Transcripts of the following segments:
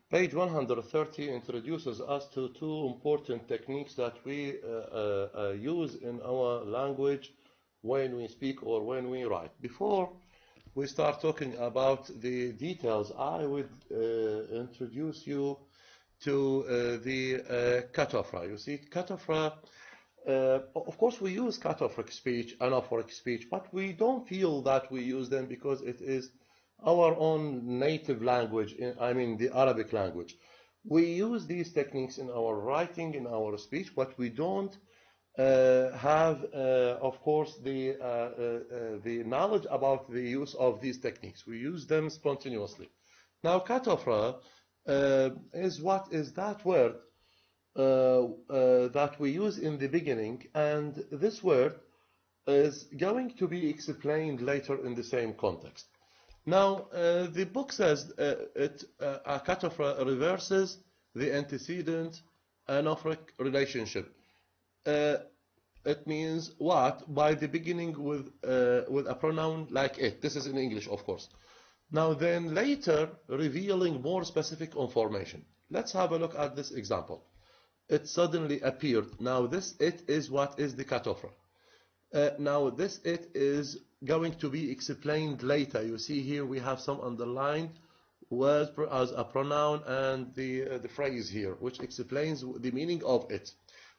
Page 130 introduces us to two important techniques that we use in our language when we speak or when we write. Before we start talking about the details, I would introduce you to the cataphra. You see, cataphra, of course, we use cataphoric speech, anaphoric speech, but we don't feel that we use them because it is our own native language, I mean the Arabic language. We use these techniques in our writing, in our speech, but we don't have, of course, the knowledge about the use of these techniques. We use them spontaneously. Now, cataphra is what is that word that we use in the beginning, and this word is going to be explained later in the same context. Now, the book says a cataphra reverses the antecedent anaphoric relationship. It means what? By the beginning with a pronoun like it. This is in English, of course. Now, then later revealing more specific information. Let's have a look at this example. It suddenly appeared. Now, this it is what is the cataphra. Now, this it is going to be explained later. You see here we have some underlined words as a pronoun and the phrase here, which explains the meaning of it.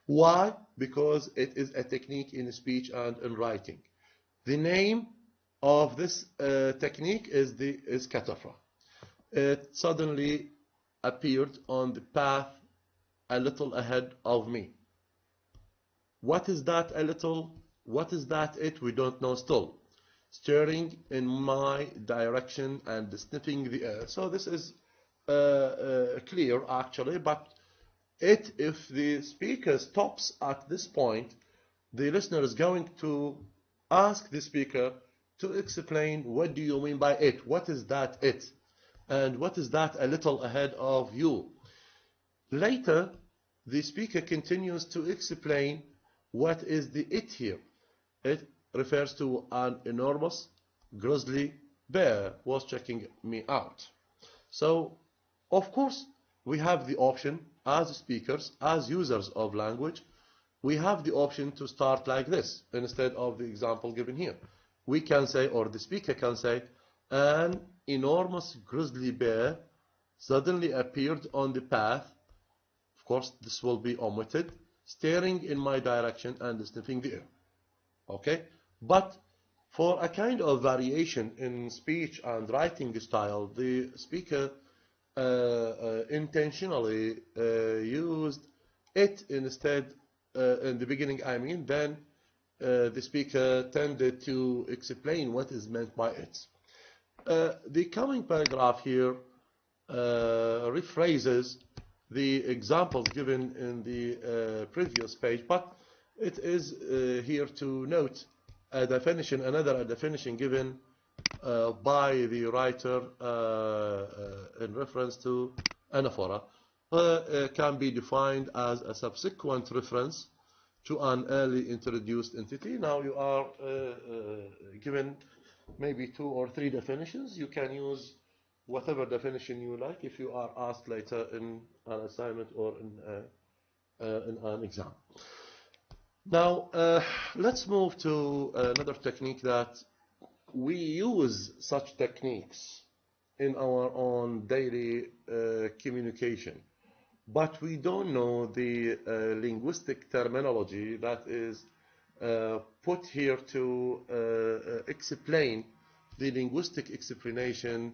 Why? Because it is a technique in speech and in writing. The name of this technique is cataphra. It suddenly appeared on the path a little ahead of me. What is that a little? What is that it? We don't know still. Staring in my direction and sniffing the air. So this is clear actually, but if the speaker stops at this point, the listener is going to ask the speaker to explain what do you mean by it? What is that it? And what is that a little ahead of you? Later, the speaker continues to explain what is the it here. It refers to an enormous grizzly bear was checking me out. So, of course, we have the option as speakers, as users of language, we have the option to start like this instead of the example given here. We can say, or the speaker can say, an enormous grizzly bear suddenly appeared on the path. Of course, this will be omitted, staring in my direction and sniffing the air. Okay? But for a kind of variation in speech and writing style, the speaker intentionally used it instead in the beginning, I mean, then the speaker tended to explain what is meant by it. The coming paragraph here rephrases the examples given in the previous page, but it is here to note a definition, another definition given by the writer in reference to anaphora can be defined as a subsequent reference to an early introduced entity. Now you are given maybe 2 or 3 definitions. You can use whatever definition you like if you are asked later in an assignment or in an exam. Now let's move to another technique that we use such techniques in our own daily communication, but we don't know the linguistic terminology that is put here to explain the linguistic explanation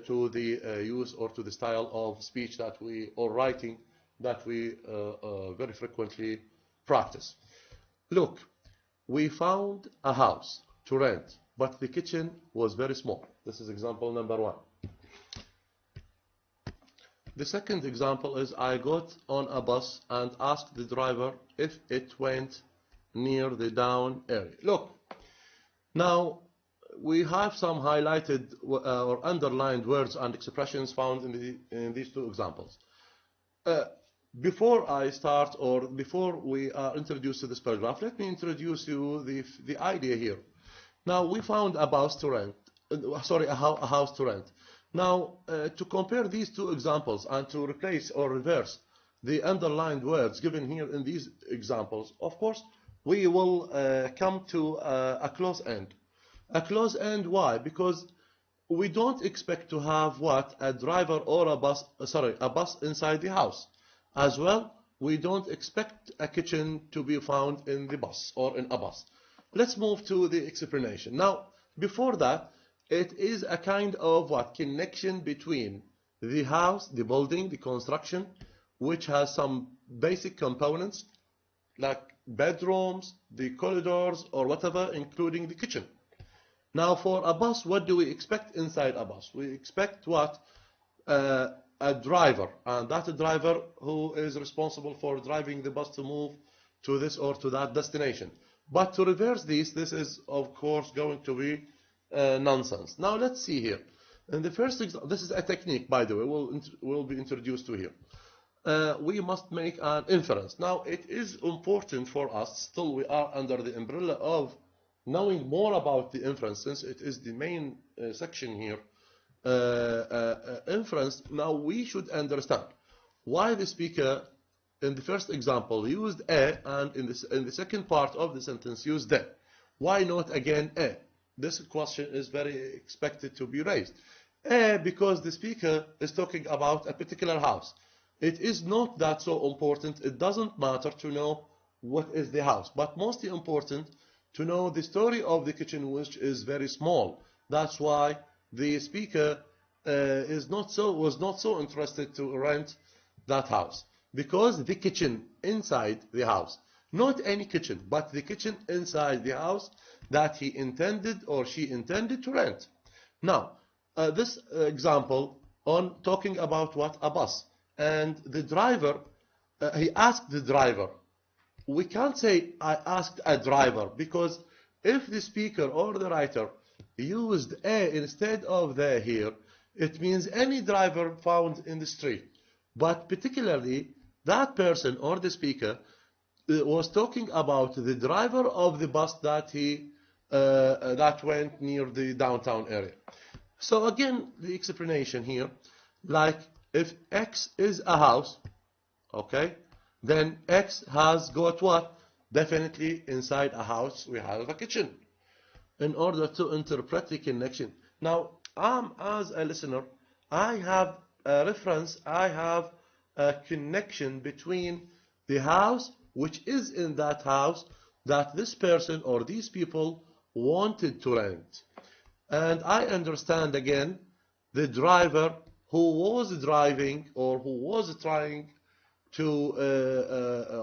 to the use or to the style of speech that we, or writing that we very frequently practice. Look, we found a house to rent, but the kitchen was very small. This is example number 1. The second example is I got on a bus and asked the driver if it went near the down area. Look, now we have some highlighted or underlined words and expressions found in these 2 examples. Before I start, or before we are introduced to this paragraph, let me introduce you the idea here. Now we found a house to rent. A house to rent. Now, to compare these two examples and to replace or reverse the underlined words given here in these examples, of course, we will come to a close end. A close end, why? Because we don't expect to have what? A driver or a bus, a bus inside the house. As well, we don't expect a kitchen to be found in the bus or in a bus. Let's move to the explanation. Now, before that, it is a kind of what? Connection between the house, the building, the construction, which has some basic components like bedrooms, the corridors, or whatever, including the kitchen. Now, for a bus, what do we expect inside a bus? We expect what? A driver, and that driver who is responsible for driving the bus to move to this or to that destination. But to reverse this is, of course, going to be nonsense. Now, let's see here. In the first example, this is a technique, by the way, we'll be introduced to here. We must make an inference. Now, it is important for us, still we are under the umbrella of knowing more about the inference, since it is the main section here, inference. Now, we should understand why the speaker in the first example used a, and in the second part of the sentence used the. Why not again a? This question is very expected to be raised. A, because the speaker is talking about a particular house. It is not that so important. It doesn't matter to know what is the house, but mostly important to know the story of the kitchen, which is very small. That's why the speaker was not so interested to rent that house, because the kitchen inside the house, not any kitchen, but the kitchen inside the house that he intended or she intended to rent. Now, this example on talking about what? A bus. And the driver, he asked the driver. We can't say I asked a driver, because if the speaker or the writer used a instead of the here, it means any driver found in the street. But particularly, that person or the speaker was talking about the driver of the bus that that went near the downtown area. So again, the explanation here, like if X is a house, okay, then X has got what? Definitely inside a house we have a kitchen, in order to interpret the connection. Now, as a listener, I have a reference, I have a connection between the house, which is in that house that this person or these people wanted to rent. And I understand again the driver who was driving or who was trying to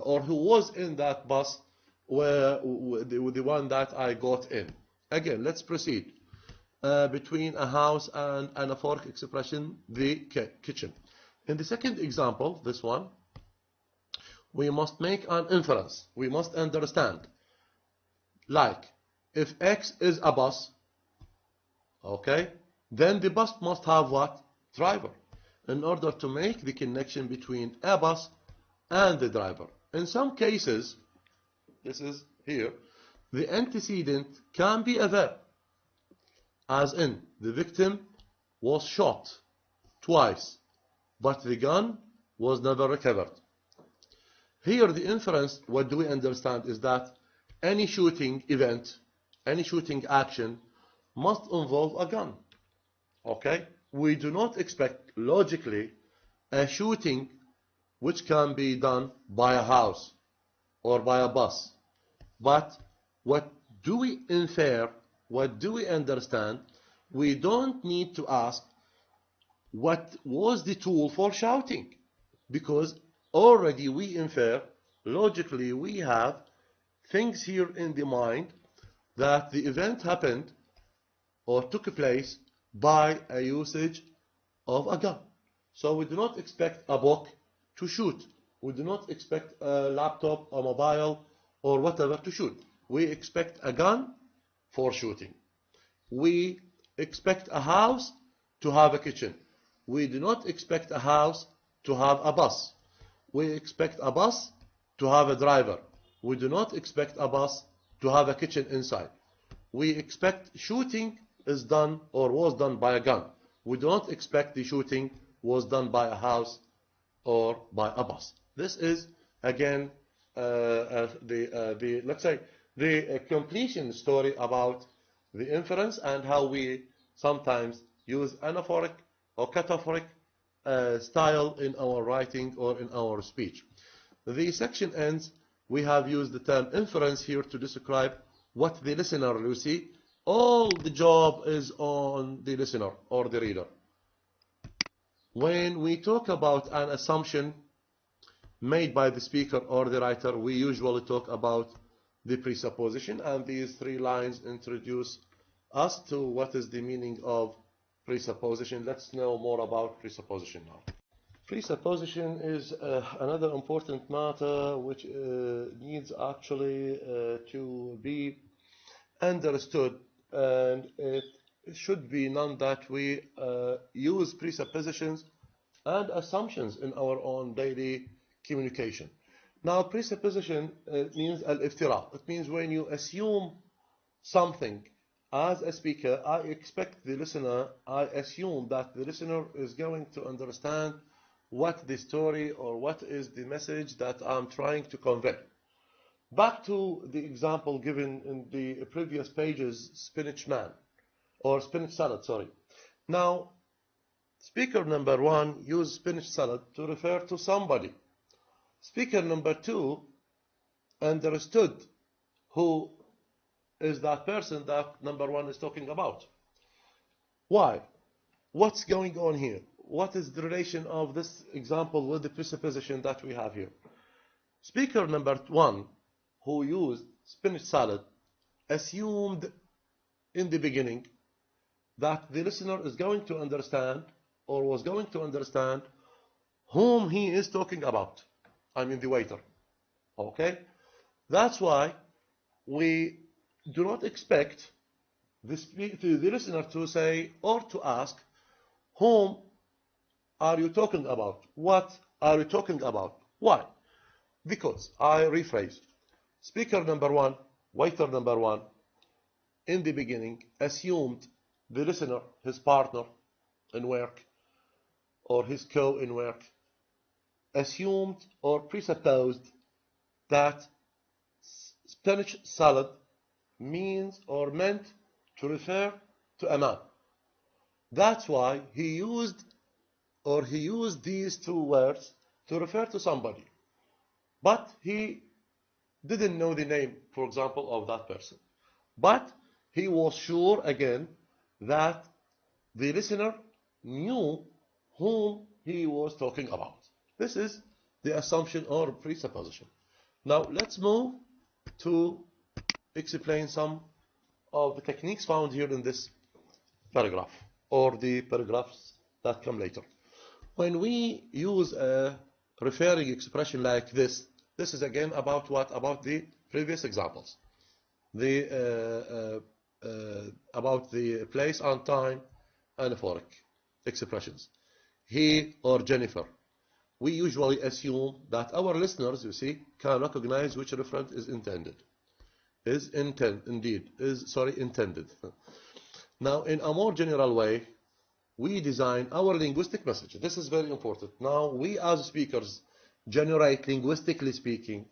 or who was in that bus, where the one that I got in. Again, let's proceed. Between a house and anaphoric expression, the kitchen. In the second example, this one, we must make an inference. We must understand. Like, if X is a bus, okay, then the bus must have what? Driver, in order to make the connection between a bus and the driver. In some cases, this is here, the antecedent can be a verb, as in, the victim was shot twice, but the gun was never recovered. Here, the inference, what do we understand, is that any shooting event, any shooting action must involve a gun. Okay? We do not expect, logically, a shooting which can be done by a house or by a bus. But what do we infer? What do we understand? We don't need to ask what was the tool for shouting, because already we infer, logically we have things here in the mind that the event happened or took place by a usage of a gun. So we do not expect a book to shoot. We do not expect a laptop, a mobile, or whatever to shoot. We expect a gun for shooting. We expect a house to have a kitchen. We do not expect a house to have a bus. We expect a bus to have a driver. We do not expect a bus to have a kitchen inside. We expect shooting is done or was done by a gun. We don't expect the shooting was done by a house or by a bus. This is again let's say the completion story about the inference and how we sometimes use anaphoric or cataphoric style in our writing or in our speech. The section ends. We have used the term inference here to describe what the listener, you see, all the job is on the listener or the reader. When we talk about an assumption made by the speaker or the writer, we usually talk about the presupposition, and these 3 lines introduce us to what is the meaning of presupposition. Let's know more about presupposition now. Presupposition is another important matter which needs actually to be understood, and it should be known that we use presuppositions and assumptions in our own daily communication. Now, presupposition means al-iftira. It means when you assume something. As a speaker, I expect the listener, I assume that the listener is going to understand what the story or what is the message that I'm trying to convey. Back to the example given in the previous pages, spinach man, or spinach salad, sorry. Now, speaker number 1 used spinach salad to refer to somebody. Speaker number 2 understood who is that person that number 1 is talking about. Why? What's going on here? What is the relation of this example with the presupposition that we have here? Speaker number 1, who used spinach salad, assumed in the beginning that the listener is going to understand or was going to understand whom he is talking about. I mean the waiter. Okay? That's why we do not expect the listener to say or to ask, whom are you talking about? What are you talking about? Why? Because, I rephrase, speaker number 1, waiter number 1, in the beginning assumed the listener, his partner in work, or his co in work, assumed or presupposed that spinach salad means or meant to refer to a man. That's why he used these 2 words to refer to somebody. But he didn't know the name, for example, of that person. But he was sure, again, that the listener knew whom he was talking about. This is the assumption or presupposition. Now, let's move to explain some of the techniques found here in this paragraph, or the paragraphs that come later. When we use a referring expression like this, this is again about what? About the previous examples. About the place and time anaphoric expressions. He or Jennifer. We usually assume that our listeners, you see, can recognize which referent is intended. Intended. Now, in a more general way, we design our linguistic message. This is very important. Now, we as speakers generate, linguistically speaking,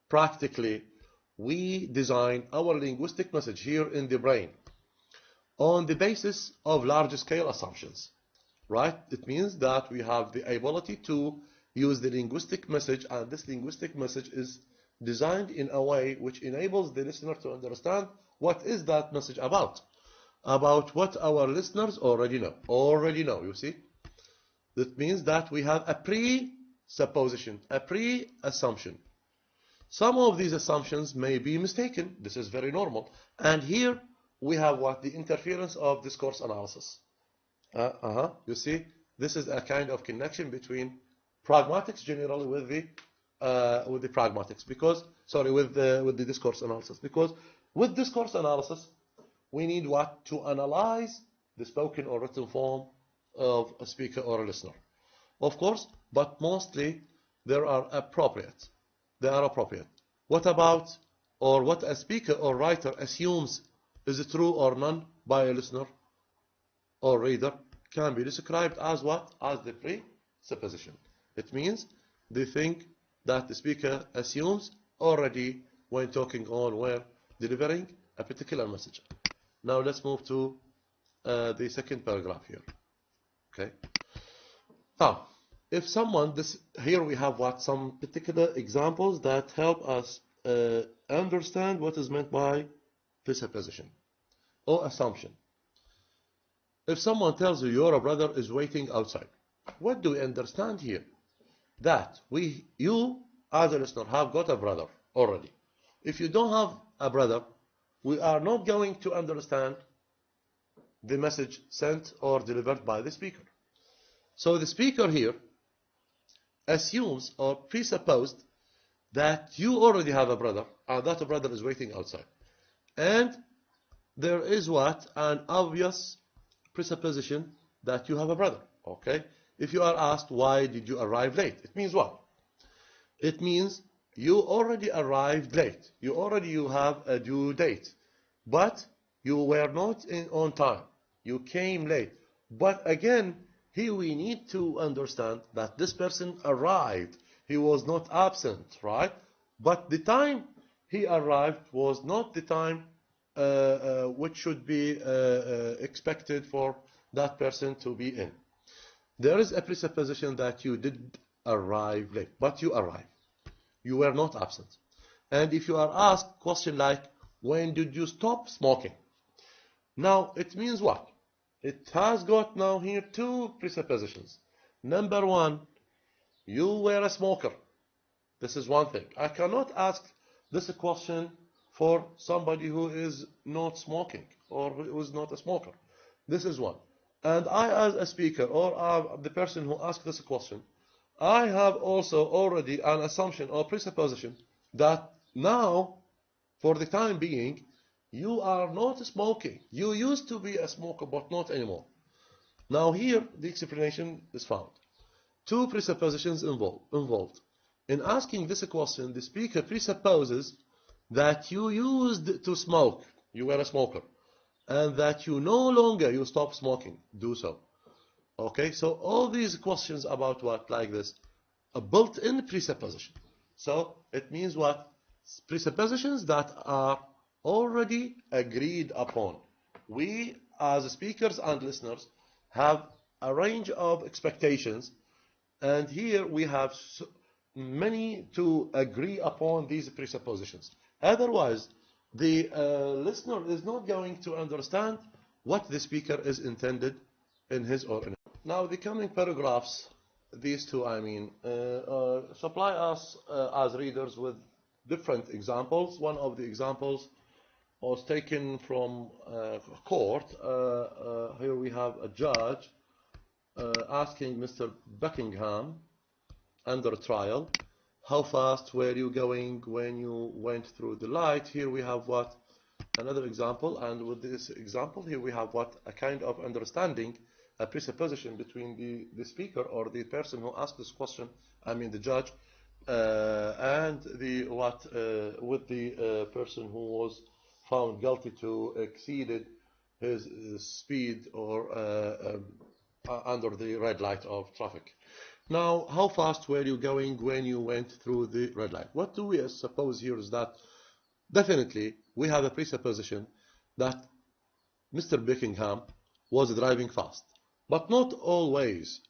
practically, we design our linguistic message here in the brain on the basis of large-scale assumptions, right? It means that we have the ability to use the linguistic message, and this linguistic message is designed in a way which enables the listener to understand what is that message about what our listeners already know, you see. That means that we have a presupposition, a pre-assumption. Some of these assumptions may be mistaken. This is very normal. And here we have what? The interference of discourse analysis. You see, this is a kind of connection between pragmatics generally with the pragmatics, because with the discourse analysis, because with discourse analysis we need what? To analyze the spoken or written form of a speaker or a listener, of course, but mostly they are appropriate. What about, or what a speaker or writer assumes is true or none by a listener or reader can be described as what? As the presupposition. It means the thing that the speaker assumes already when talking on where delivering a particular message. Now let's move to the second paragraph here. Okay. Now, if someone, here we have what? Some particular examples that help us understand what is meant by presupposition or assumption. If someone tells you your brother is waiting outside, what do we understand here? That you as a listener have got a brother already. If you don't have a brother, we are not going to understand the message sent or delivered by the speaker. So the speaker here assumes or presupposed that you already have a brother and that a brother is waiting outside. And there is what? An obvious presupposition that you have a brother. Okay? If you are asked why did you arrive late, it means what? It means you already arrived late. You have a due date. But you were not on time. You came late. But again, here we need to understand that this person arrived. He was not absent, right? But the time he arrived was not the time which should be expected for that person to be in. There is a presupposition that you did arrive late, but you arrived. You were not absent. And if you are asked a question like, when did you stop smoking? Now, it means what? It has got now here two presuppositions. Number one, you were a smoker. This is one thing. I cannot ask this question for somebody who is not smoking or who is not a smoker. This is one. And I, as a speaker or the person who asked this question, I have also already an assumption or presupposition that now, for the time being, you are not smoking. You used to be a smoker, but not anymore. Now here, the explanation is found. Two presuppositions involved. In asking this question, the speaker presupposes that you used to smoke. You were a smoker. And that you no longer, you stop smoking. Do so. Okay, so all these questions about what, like this, a built-in presupposition. So it means what? Presuppositions that are already agreed upon. We, as speakers and listeners, have a range of expectations, and here we have many to agree upon these presuppositions. Otherwise, the listener is not going to understand what the speaker is intended in his or in. Now, the coming paragraphs, these two, supply us as readers with different examples. One of the examples was taken from court. Here we have a judge asking Mr. Buckingham under trial, how fast were you going when you went through the light? Here we have what? Another example, and with this example here we have what? A kind of understanding, a presupposition between the speaker or the person who asked this question, the judge, and with the person who was found guilty to exceeded his speed or under the red light of traffic. Now, how fast were you going when you went through the red light? What do we suppose here is that definitely we have a presupposition that Mr. Buckingham was driving fast, but not always.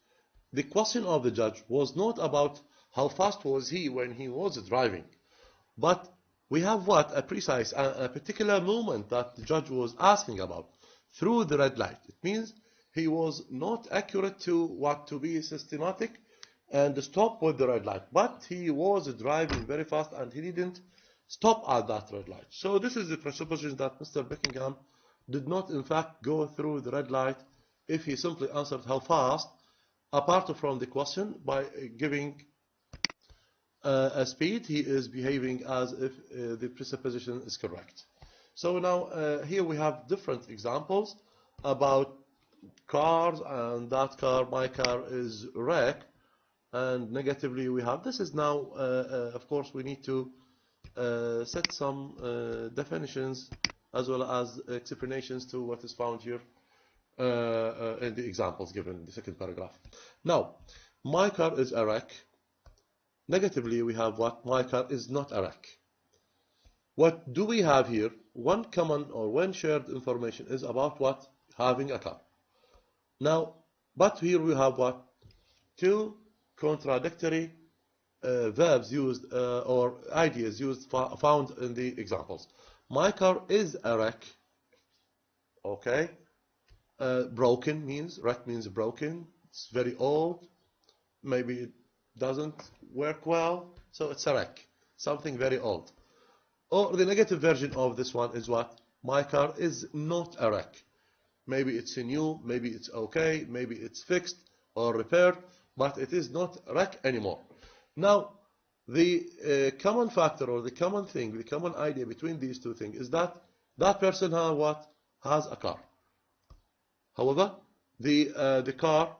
The question of the judge was not about how fast was he when he was driving, but we have what? A precise, a particular moment that the judge was asking about through the red light. It means he was not accurate to be systematic and stop with the red light, but he was driving very fast and he didn't stop at that red light. So this is the presupposition that Mr. Buckingham did not in fact go through the red light if he simply answered how fast, apart from the question, by giving a speed, he is behaving as if the presupposition is correct. So now here we have different examples about cars, and that car, my car, is wrecked, and negatively we have, this is now, of course, we need to set some definitions as well as explanations to what is found here. in the examples given in the second paragraph. Now, my car is a wreck. Negatively, we have what? My car is not a wreck. What do we have here? One common or one shared information is about what? Having a car. Now, but here we have what? Two contradictory verbs used or ideas used found in the examples. My car is a wreck. Okay. Broken means, wreck means broken. It's very old. Maybe it doesn't work well. So it's a wreck. Something very old. Or the negative version of this one is what? My car is not a wreck. Maybe it's new, maybe it's okay, maybe it's fixed or repaired, but it is not a wreck anymore. Now, the common factor or the common thing, the common idea between these two things is that that person has what? Has a car. However, the car,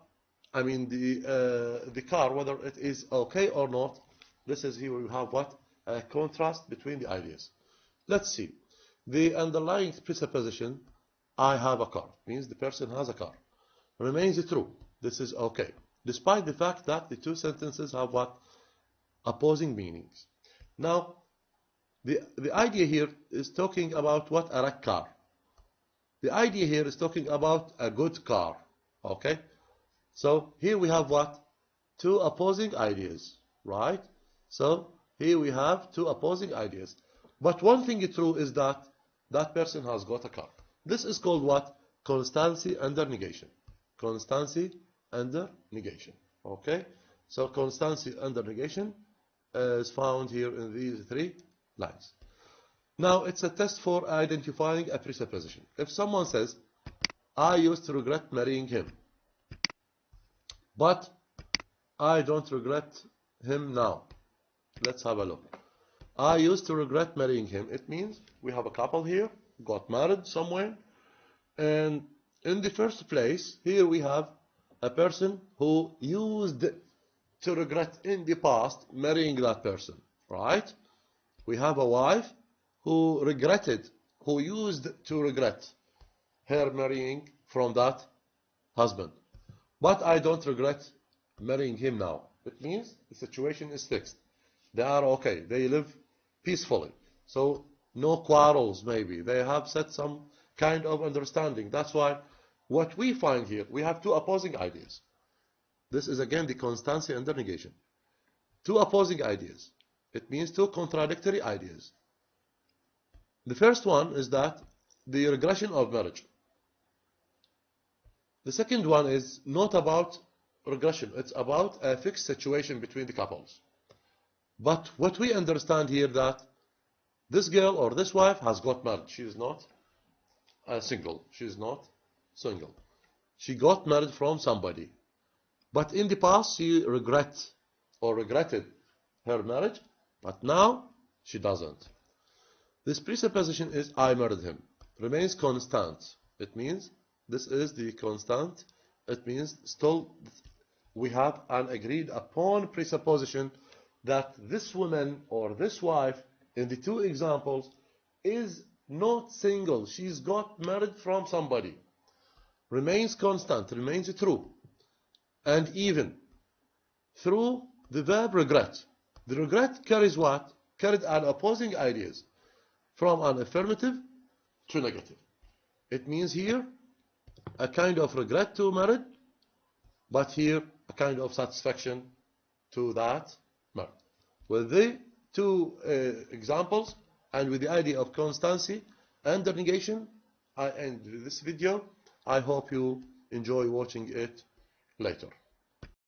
I mean the car, whether it is okay or not, this is here we have what? A contrast between the ideas. Let's see. The underlying presupposition, I have a car, means the person has a car, remains true. This is okay, despite the fact that the two sentences have what? Opposing meanings. Now, the idea here is talking about what? A wreck car. The idea here is talking about a good car. Okay? So here we have what? Two opposing ideas, right? So here we have two opposing ideas. But one thing is true is that that person has got a car. This is called what? Constancy under negation. Constancy under negation. Okay? So constancy under negation is found here in these three lines. Now it's a test for identifying a presupposition. If someone says, I used to regret marrying him, but I don't regret him now. Let's have a look. I used to regret marrying him. It means we have a couple here, got married somewhere, and in the first place, here we have a person who used to regret in the past marrying that person, right? We have a wife who regretted, who used to regret her marrying from that husband. But I don't regret marrying him now. It means the situation is fixed. They are okay. They live peacefully. So no quarrels maybe. They have set some kind of understanding. That's why what we find here, we have two opposing ideas. This is again the constancy under negation. Two opposing ideas. It means two contradictory ideas. The first one is that the regression of marriage. The second one is not about regression. It's about a fixed situation between the couples. But what we understand here that this girl or this wife has got married. She is not single. She is not single. She got married from somebody. But in the past she regretted her marriage. But now she doesn't. This presupposition is I married him. Remains constant. It means this is the constant. It means still we have an agreed upon presupposition that this woman or this wife in the two examples is not single. She's got married from somebody. Remains constant, remains true. And even through the verb regret. The regret carries what? Carried an opposing ideas from an affirmative to negative. It means here a kind of regret to marriage, but here a kind of satisfaction to that marriage. With the two examples and with the idea of constancy and negation, I end this video. I hope you enjoy watching it later.